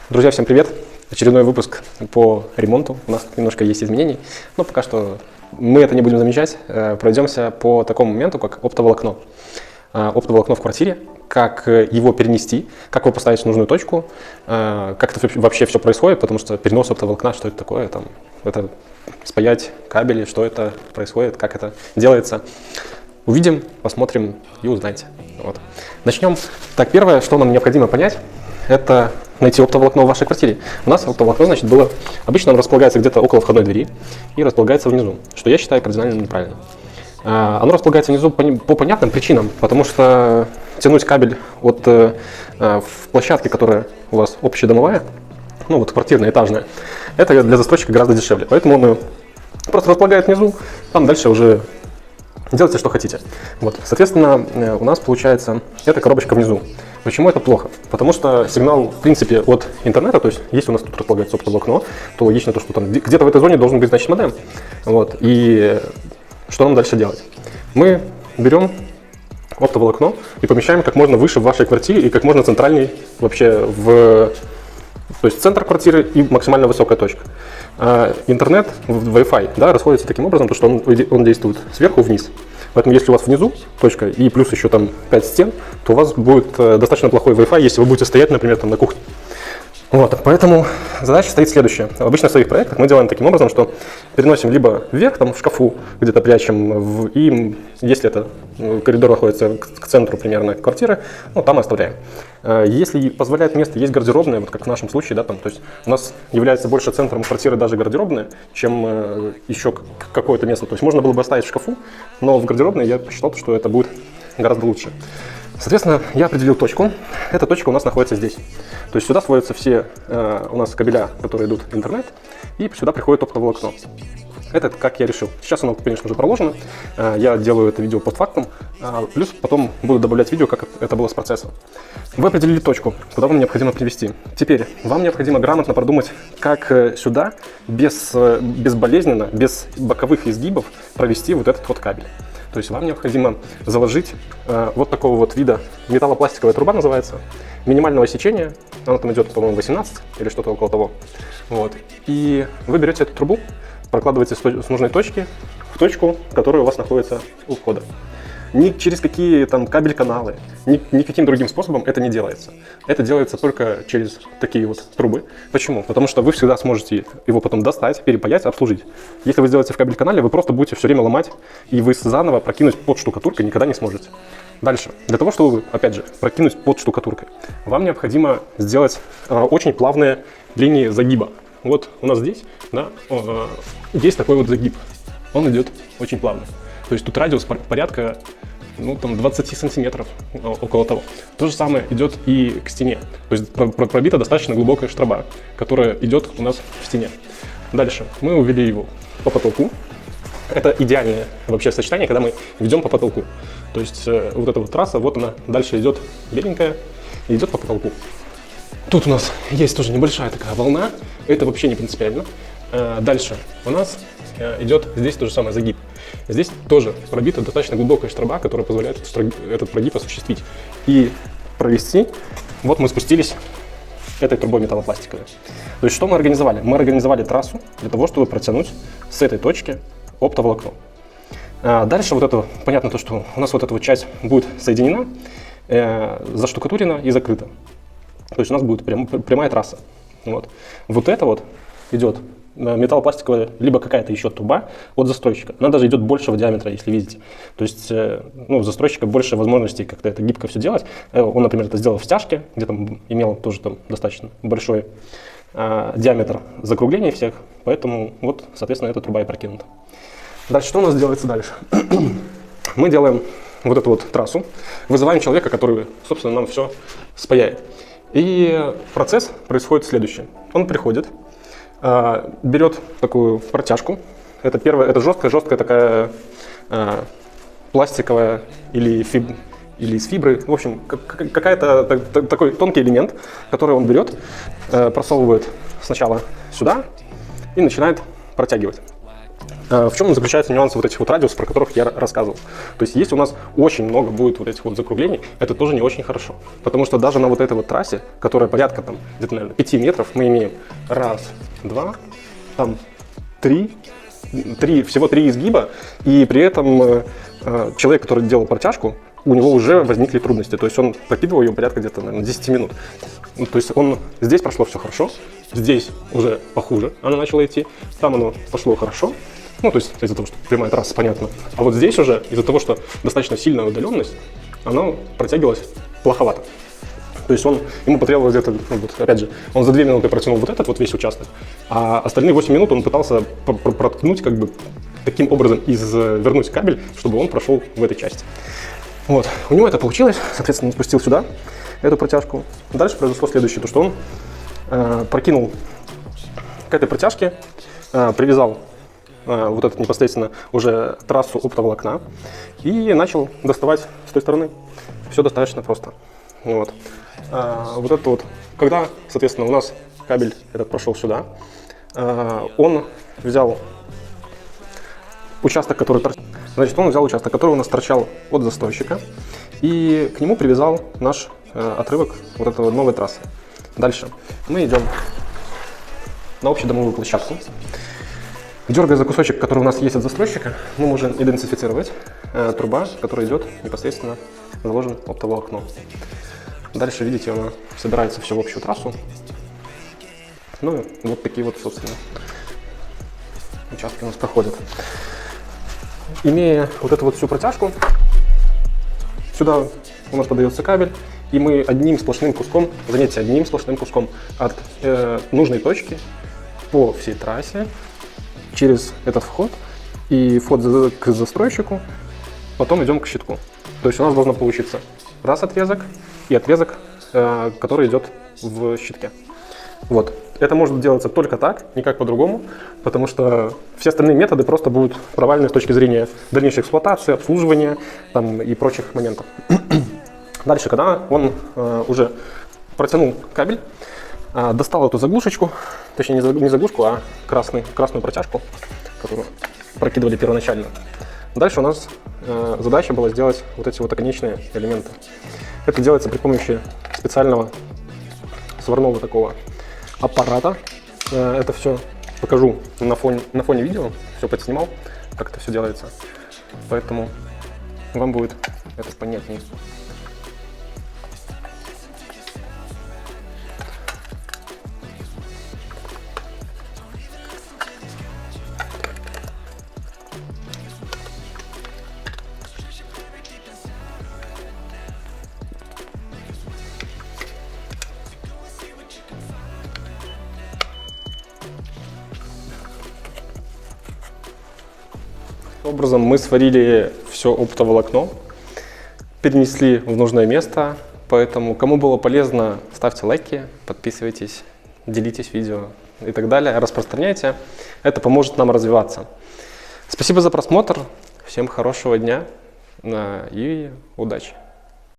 Друзья, всем привет! Очередной выпуск по ремонту. У нас немножко есть изменений, но пока что мы это не будем замечать. Пройдемся по такому моменту, как оптоволокно. Оптоволокно в квартире, как его перенести, как его поставить в нужную точку, как это вообще все происходит, потому что перенос оптоволокна, что это такое, это спаять кабели, что это происходит, как это делается. Увидим, посмотрим и узнаете. Вот. Начнем. Так, первое, что нам необходимо понять, это найти оптоволокно в вашей квартире. У нас оптоволокно, значит, было... Обычно оно располагается где-то около входной двери и располагается внизу, что я считаю кардинально неправильно. Оно располагается внизу по понятным причинам, потому что тянуть кабель от в площадке, которая у вас общедомовая, ну вот квартирная, этажная, это для застройщика гораздо дешевле. Поэтому он ее просто располагает внизу, там дальше уже делайте, что хотите. Вот. Соответственно, у нас получается эта коробочка внизу. Почему это плохо? Потому что сигнал, в принципе, от интернета, то есть если у нас тут располагается оптоволокно, то логично то, что там где-то в этой зоне должен быть, значит, модем. Вот. И что нам дальше делать? Мы берем оптоволокно и помещаем как можно выше в вашей квартире и как можно центральней вообще то есть центр квартиры и максимально высокая точка. Интернет, Wi-Fi, да, расходится таким образом, что он действует сверху вниз. Поэтому если у вас внизу точка и плюс еще там 5 стен, то у вас будет достаточно плохой Wi-Fi, если вы будете стоять, например, там на кухне. Вот, поэтому задача стоит следующая. Обычно в своих проектах мы делаем таким образом, что переносим либо вверх, там в шкафу где-то прячем, и если это коридор находится к центру примерно квартиры, ну, там оставляем. Если позволяет место, есть гардеробная, вот как в нашем случае, да, там, то есть у нас является больше центром квартиры даже гардеробная, чем еще какое-то место. То есть можно было бы оставить в шкафу, но в гардеробной я посчитал, что это будет гораздо лучше. Соответственно, я определил точку. Эта точка у нас находится здесь. То есть сюда сводятся все у нас кабеля, которые идут в интернет, и сюда приходит оптоволокно. Это как я решил. Сейчас оно, конечно же, проложено. Я делаю это видео постфактум. Плюс потом буду добавлять видео, как это было с процессом. Вы определили точку, куда вам необходимо привести. Теперь вам необходимо грамотно продумать, как сюда безболезненно, без боковых изгибов провести вот этот вот кабель. То есть вам необходимо заложить вот такого вот вида, металлопластиковая труба называется, минимального сечения, она там идет, по-моему, 18 или что-то около того. Вот. И вы берете эту трубу, прокладываете с нужной точки в точку, которая у вас находится у входа. Ни через какие там кабель-каналы, никаким другим способом это не делается. Это делается только через такие вот трубы. Почему? Потому что вы всегда сможете его потом достать, перепаять, обслужить. Если вы сделаете в кабель-канале, вы просто будете все время ломать, и вы заново прокинуть под штукатуркой никогда не сможете. Дальше. Для того, чтобы, опять же, прокинуть под штукатуркой, вам необходимо сделать очень плавные линии загиба. Вот у нас здесь, да, есть такой вот загиб. Он идет очень плавно. То есть тут радиус порядка, ну, там 20 сантиметров, около того. То же самое идет и к стене. То есть пробита достаточно глубокая штраба, которая идет у нас в стене. Дальше мы увели его по потолку. Это идеальное вообще сочетание, когда мы ведем по потолку. То есть вот эта вот трасса, вот она дальше идет беленькая и идет по потолку. Тут у нас есть тоже небольшая такая волна, это вообще не принципиально. Дальше у нас идет здесь то же самое загиб. Здесь тоже пробита достаточно глубокая штраба, которая позволяет этот прогиб осуществить и провести. Вот мы спустились этой трубой металлопластиковой. То есть что мы организовали? Мы организовали трассу для того, чтобы протянуть с этой точки оптоволокно. Дальше вот это, понятно то, что у нас вот эта вот часть будет соединена, заштукатурена и закрыта. То есть у нас будет прямая трасса. Вот это вот идет металлопластиковая, либо какая-то еще труба от застройщика. Она даже идет большего диаметра, если видите. То есть у застройщика больше возможностей как-то это гибко все делать. Он, например, это сделал в стяжке, где там имел тоже там достаточно большой диаметр закруглений всех. Поэтому вот, соответственно, эта труба и прокинута. Дальше, что у нас делается дальше? Мы делаем вот эту вот трассу, вызываем человека, который, собственно, нам все спаяет. И процесс происходит следующий. Он приходит, берет такую протяжку. Это первая, это жесткая такая пластиковая или из фибры. В общем, какая-то такой тонкий элемент, который он берет, просовывает сначала сюда и начинает протягивать. В чем заключается нюанс вот этих вот радиусов, про которых я рассказывал? То есть если у нас очень много будет вот этих вот закруглений, это тоже не очень хорошо. Потому что даже на вот этой вот трассе, которая порядка там где-то, наверное, 5 метров, мы имеем раз, два, там всего три изгиба, и при этом человек, который делал протяжку, у него уже возникли трудности. То есть он прокидывал ее порядка где-то, наверное, 10 минут. То есть здесь прошло все хорошо, здесь уже похуже оно начало идти, там оно пошло хорошо. Ну, то есть из-за того, что прямая трасса, понятно. А вот здесь уже из-за того, что достаточно сильная удаленность, оно протягивалось плоховато. То есть ему потребовалось где-то, опять же, он за 2 минуты протянул вот этот вот весь участок, а остальные 8 минут он пытался проткнуть, как бы, таким образом вернуть кабель, чтобы он прошел в этой части. Вот, у него это получилось, соответственно, он спустил сюда эту протяжку. Дальше произошло следующее, то что он прокинул к этой протяжке, привязал вот этот непосредственно уже трассу оптоволокна и начал доставать с той стороны. Все достаточно просто. Вот. Вот это вот, когда, соответственно, у нас кабель этот прошел сюда, он взял участок, который у нас торчал от застройщика, и к нему привязал наш отрывок вот этого новой трассы. Дальше мы идем на общедомовую площадку. Дергая за кусочек, который у нас есть от застройщика, мы можем идентифицировать труба, которая идет непосредственно заложен оптоволокно. Дальше, видите, она собирается все в общую трассу. Ну и вот такие вот, собственно, участки у нас проходят. Имея вот эту вот всю протяжку, сюда у нас подается кабель, и мы одним сплошным куском, заметьте, одним сплошным куском от нужной точки по всей трассе через этот вход и вход к застройщику, потом идем к щитку. То есть у нас должно получиться раз отрезок и отрезок, который идет в щитке. Вот. Это может делаться только так, никак по-другому, потому что все остальные методы просто будут провальны с точки зрения дальнейшей эксплуатации, обслуживания там, и прочих моментов. Дальше, когда он уже протянул кабель, достал эту заглушечку, точнее не заглушку, а красную протяжку, которую прокидывали первоначально. Дальше у нас задача была сделать вот эти вот оконечные элементы. Это делается при помощи специального сварного такого аппарата. Это все покажу на фоне видео, все подснимал, как это все делается. Поэтому вам будет это понятнее. Таким образом мы сварили все оптоволокно, перенесли в нужное место, поэтому кому было полезно, ставьте лайки, подписывайтесь, делитесь видео и так далее, распространяйте, это поможет нам развиваться. Спасибо за просмотр, всем хорошего дня и удачи!